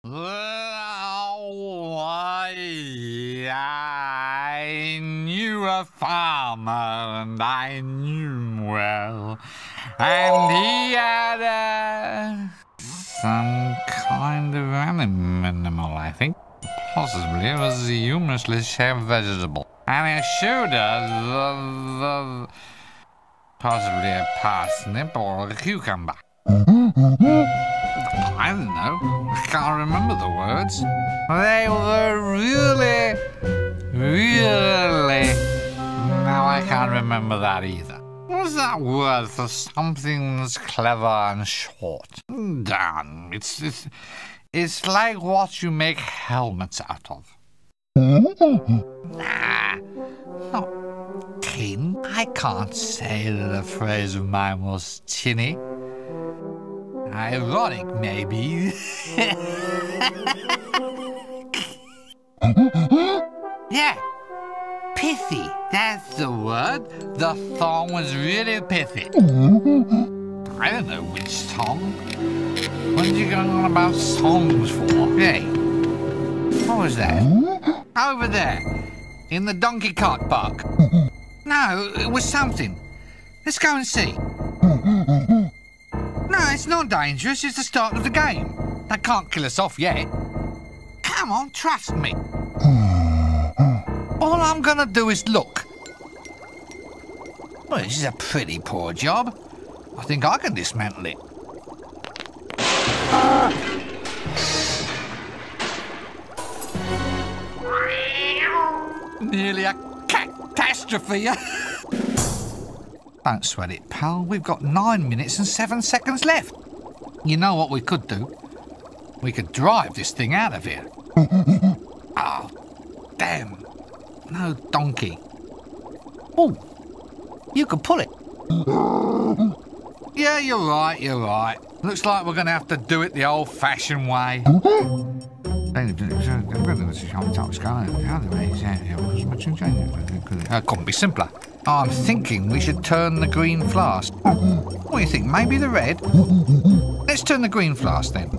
Oh, I knew a farmer, and I knew him well, and he had some kind of animal, I think. Possibly it was a humorously shaped vegetable, and it showed us possibly a parsnip or a cucumber. I don't know. I can't remember the words. They were really... No, I can't remember that either. What was that word for something that's clever and short? Damn, it's like what you make helmets out of. Nah, not tin. I can't say that a phrase of mine was tinny. Ironic, maybe. Yeah, pithy, that's the word. The song was really pithy. I don't know which song. What are you going on about songs for? Hey, what was that? Over there, in the donkey cart park. No, it was something. Let's go and see. No, it's not dangerous. It's the start of the game. They can't kill us off yet. Come on, trust me. All I'm gonna do is look. Well, this is a pretty poor job. I think I can dismantle it. Nearly a catastrophe. Don't sweat it, pal. We've got 9 minutes and 7 seconds left. You know what we could do? We could drive this thing out of here. Oh, damn. No donkey. Oh, you could pull it. Yeah, you're right. Looks like we're going to have to do it the old-fashioned way. Couldn't be simpler. I'm thinking we should turn the green flask. What do you think, maybe the red? Let's turn the green flask then.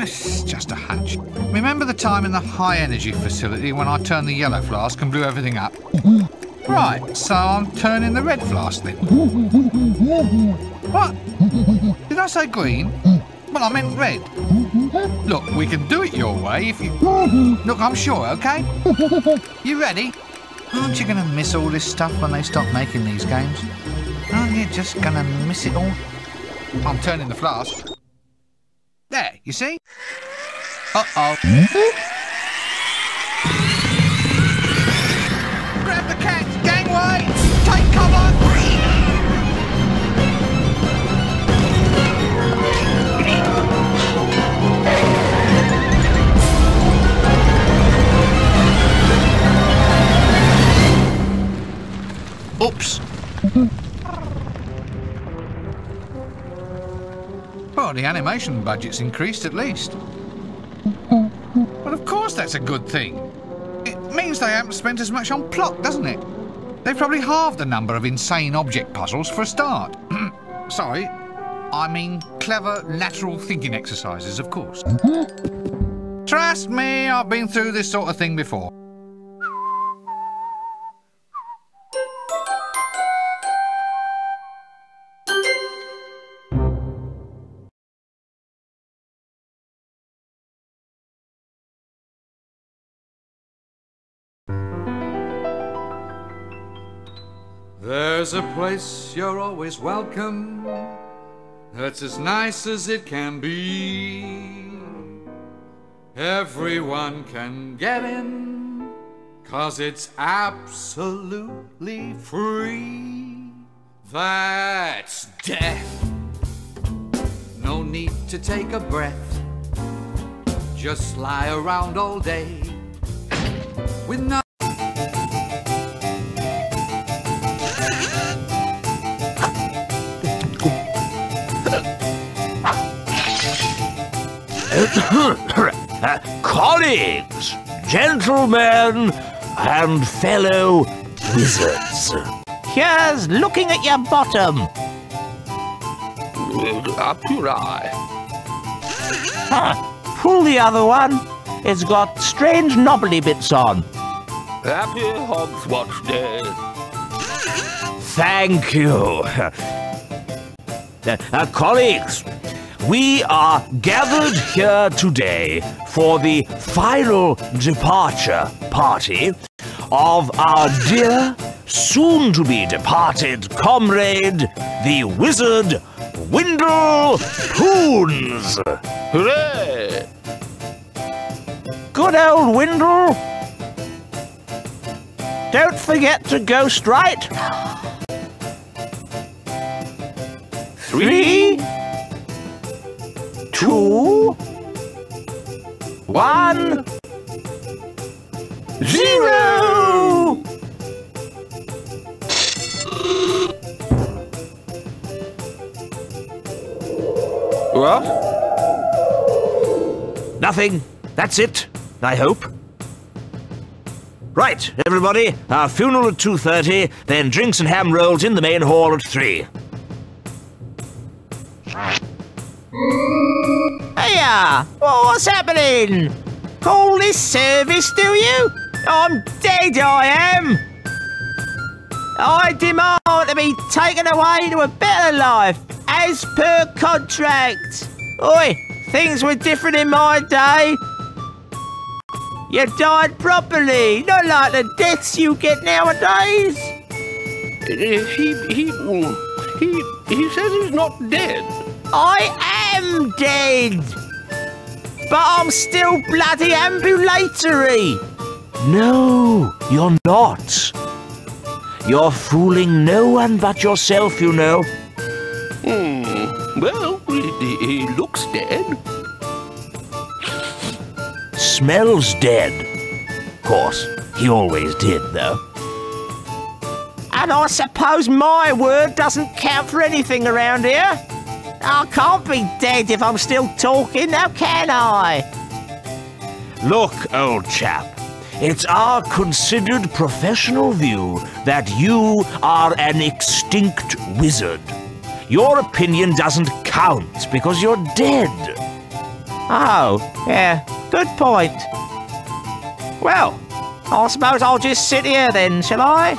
It's just a hunch. Remember the time in the high-energy facility when I turned the yellow flask and blew everything up? Right, so I'm turning the red flask then. What? Did I say green? Well, I meant red. Look, we can do it your way if you... Look, I'm sure, okay? You ready? Aren't you going to miss all this stuff when they stop making these games? Aren't you just going to miss it all? I'm turning the flask. There, you see? Uh-oh. Grab the cats, gangway! Take cover! Oops. Well, the animation budget's increased at least. Well, of course that's a good thing. It means they haven't spent as much on plot, doesn't it? They've probably halved the number of insane object puzzles for a start. Sorry, I mean clever lateral thinking exercises, of course. Trust me, I've been through this sort of thing before. There's a place you're always welcome, that's as nice as it can be. Everyone can get in, 'cause it's absolutely free. That's death. No need to take a breath, just lie around all day with no... Colleagues, gentlemen, and fellow wizards. Here's looking at your bottom. Up your eye. pull the other one. It's got strange knobbly bits on. Happy Hogswatch Day. Thank you. Colleagues, we are gathered here today for the final departure party of our dear, soon-to-be-departed comrade, the wizard Windle Poons. Hooray! Good old Windle. Don't forget to go straight. 3, 2, 1, 0. What? Nothing. That's it, I hope. Right, everybody. Our funeral at 2:30, then drinks and ham rolls in the main hall at 3. Hiya! What's happening? Call this service, do you? I'm dead, I am! I demand to be taken away to a better life, as per contract. Oi, things were different in my day. You died properly, not like the deaths you get nowadays. He says he's not dead. I am dead, but I'm still bloody ambulatory. No, you're not. You're fooling no one but yourself, you know. Well, he looks dead. Smells dead. Of course, he always did, though. And I suppose my word doesn't count for anything around here. I can't be dead if I'm still talking, now can I? Look, old chap, it's our considered professional view that you are an extinct wizard. Your opinion doesn't count because you're dead. Oh, yeah, good point. Well, I suppose I'll just sit here then, shall I?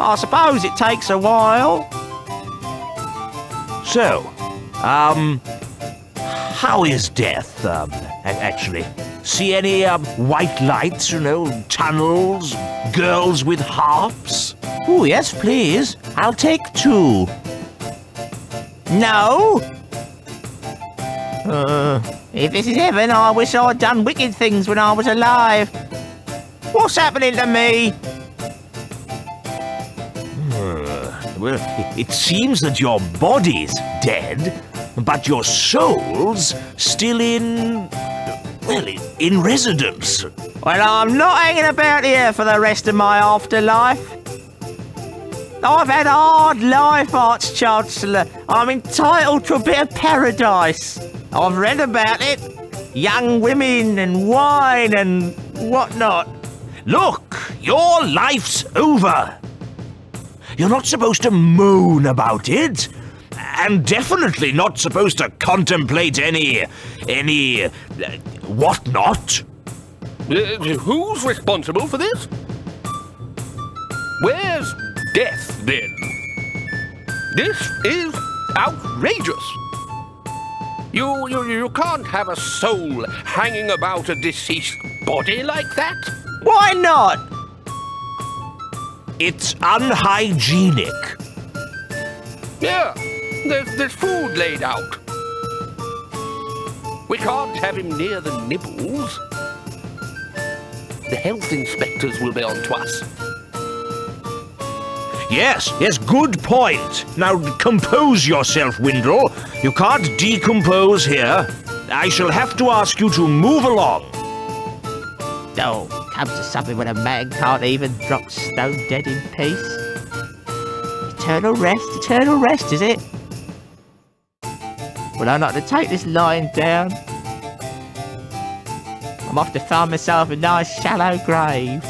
I suppose it takes a while. So, how is death, actually? See any, white lights, you know, tunnels, girls with harps? Oh, yes, please. I'll take 2. No? If this is heaven, I wish I'd done wicked things when I was alive. What's happening to me? Well, it seems that your body's dead, but your soul's still in residence. Well, I'm not hanging about here for the rest of my afterlife. I've had a hard life, Arch-Chancellor. I'm entitled to a bit of paradise. I've read about it. Young women and wine and whatnot. Look, your life's over. You're not supposed to moan about it. And definitely not supposed to contemplate any whatnot. Who's responsible for this? Where's death, then? This is outrageous. You can't have a soul hanging about a deceased body like that. Why not? It's unhygienic. Yeah, there's food laid out. We can't have him near the nibbles. The health inspectors will be on to us. Yes, good point. Now, compose yourself, Windle. You can't decompose here. I shall have to ask you to move along. Oh, comes to something when a man can't even drop stone dead in peace. Eternal rest, is it? Well, I'm not to take this lying down. I'm off to find myself a nice shallow grave.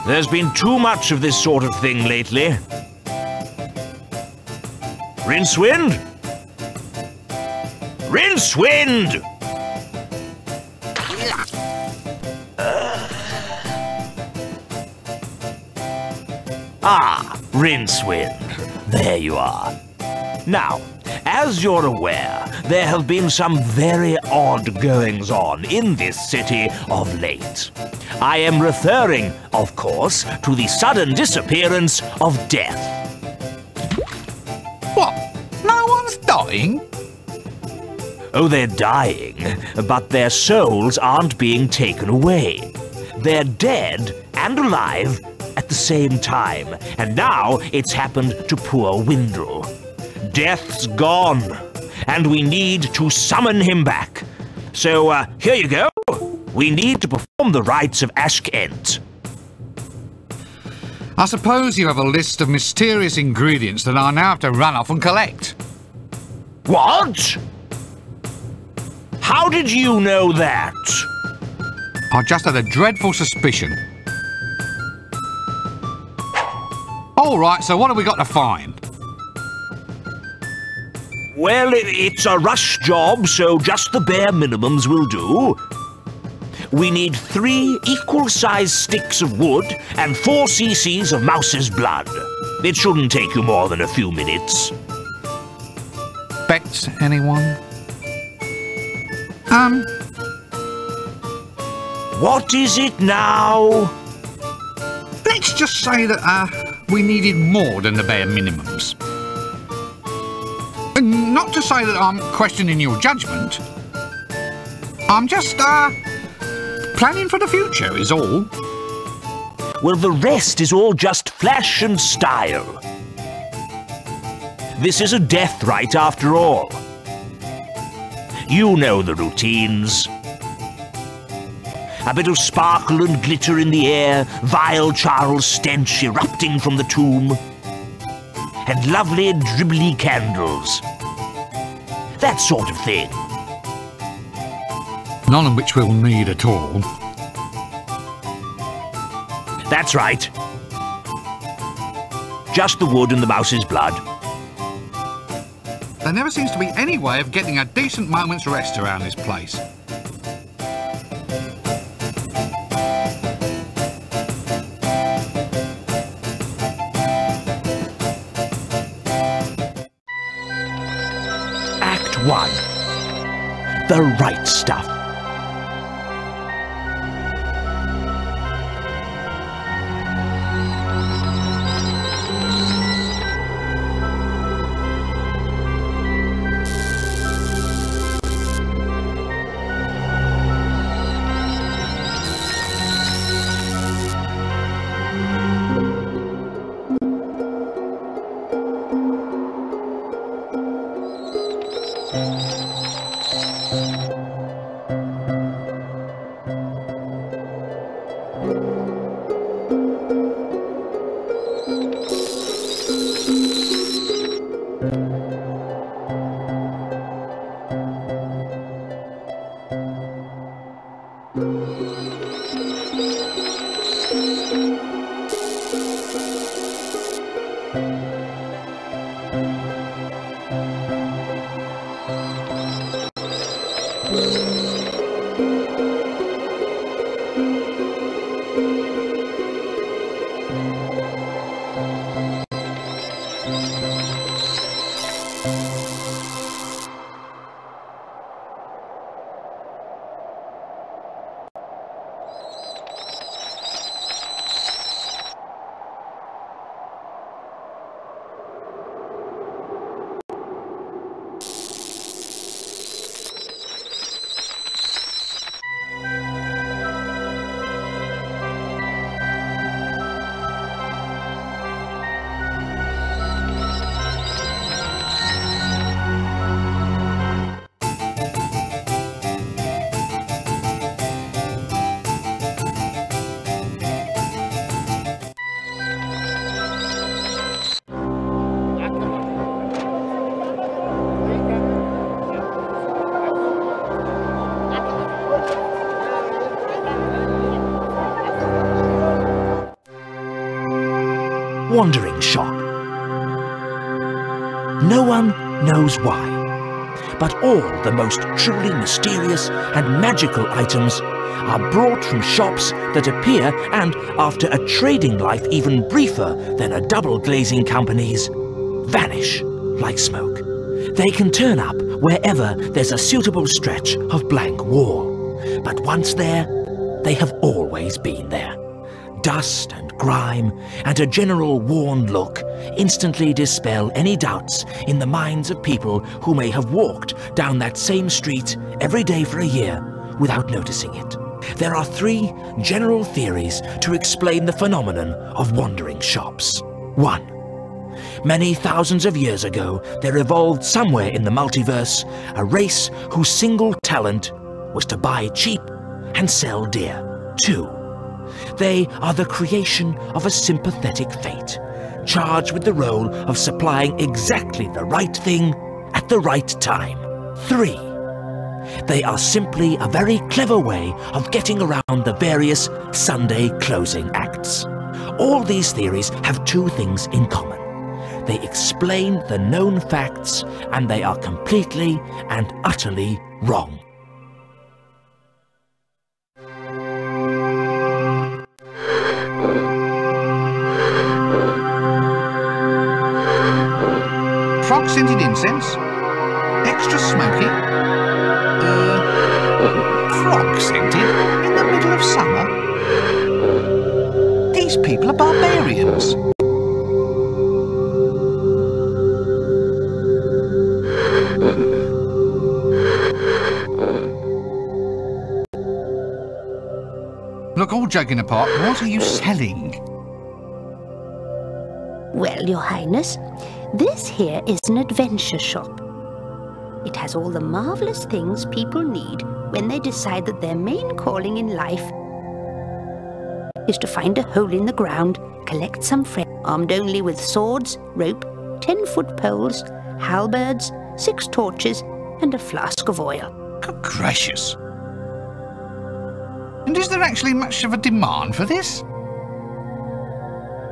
There's been too much of this sort of thing lately. Rincewind? Rincewind! Ah, Rincewind. There you are. Now, as you're aware, there have been some very odd goings-on in this city of late. I am referring, of course, to the sudden disappearance of Death. What? No one's dying? Oh, they're dying, but their souls aren't being taken away. They're dead and alive at the same time, and now it's happened to poor Windle. Death's gone, and we need to summon him back. So, here you go. We need to perform the rites of Ashkent. I suppose you have a list of mysterious ingredients that I now have to run off and collect. What? How did you know that? I just had a dreadful suspicion. All right, so what have we got to find? Well, it's a rush job, so just the bare minimums will do. We need 3 equal-sized sticks of wood and 4 cc's of mouse's blood. It shouldn't take you more than a few minutes. Bet anyone? What is it now? Let's just say that, we needed more than the bare minimums. Not to say that I'm questioning your judgment. I'm just, planning for the future is all. Well, the rest is all just flash and style. This is a death rite after all. You know the routines. A bit of sparkle and glitter in the air, vile Charles stench erupting from the tomb, and lovely dribbly candles. That sort of thing. None of which we'll need at all. That's right. Just the wood and the mouse's blood. There never seems to be any way of getting a decent moment's rest around this place. Act 1. The right stuff. wandering shop. No one knows why, but all the most truly mysterious and magical items are brought from shops that appear and, after a trading life even briefer than a double glazing company's, vanish like smoke. They can turn up wherever there's a suitable stretch of blank wall, but once there, they have always been there. Dust and grime and a general worn look instantly dispel any doubts in the minds of people who may have walked down that same street every day for a year without noticing it. There are 3 general theories to explain the phenomenon of wandering shops. 1. Many thousands of years ago, there evolved somewhere in the multiverse a race whose single talent was to buy cheap and sell dear. 2. They are the creation of a sympathetic fate, charged with the role of supplying exactly the right thing at the right time. 3. They are simply a very clever way of getting around the various Sunday closing acts. All these theories have 2 things in common. They explain the known facts, and they are completely and utterly wrong. Frog-scented incense? Extra smoky? Frog-scented? In the middle of summer? These people are barbarians. Look, all joking apart, what are you selling? Well, Your Highness, this here is an adventure shop. It has all the marvellous things people need when they decide that their main calling in life is to find a hole in the ground, collect some friends, armed only with swords, rope, 10-foot poles, halberds, 6 torches, and a flask of oil. Good gracious. And is there actually much of a demand for this?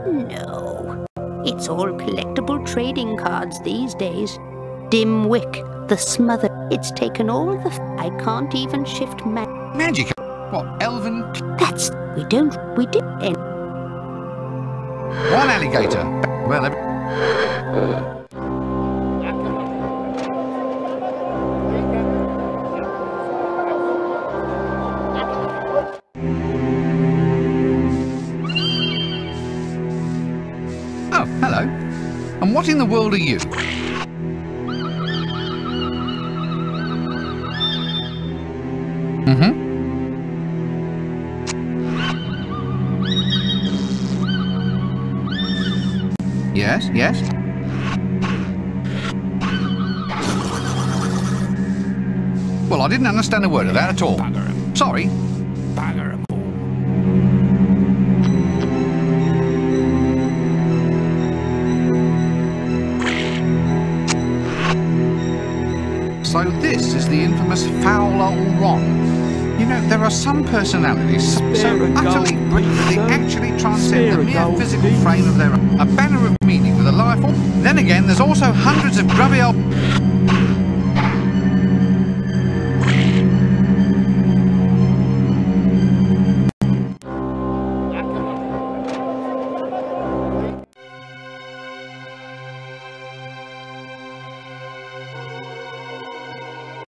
No. It's all collectible trading cards these days. Dimwick, the smother. It's taken all the I can't even shift magic. What, elven? That's... we did end. One alligator. Well, oh, hello. And what in the world are you? Yes, yes. Well, I didn't understand a word of that at all. Sorry. So this is the infamous foul old Ron. You know, there are some personalities so utterly great that they actually transcend the mere physical frame of their own. A banner of meaning with a life form. Then again, there's also hundreds of grubby old...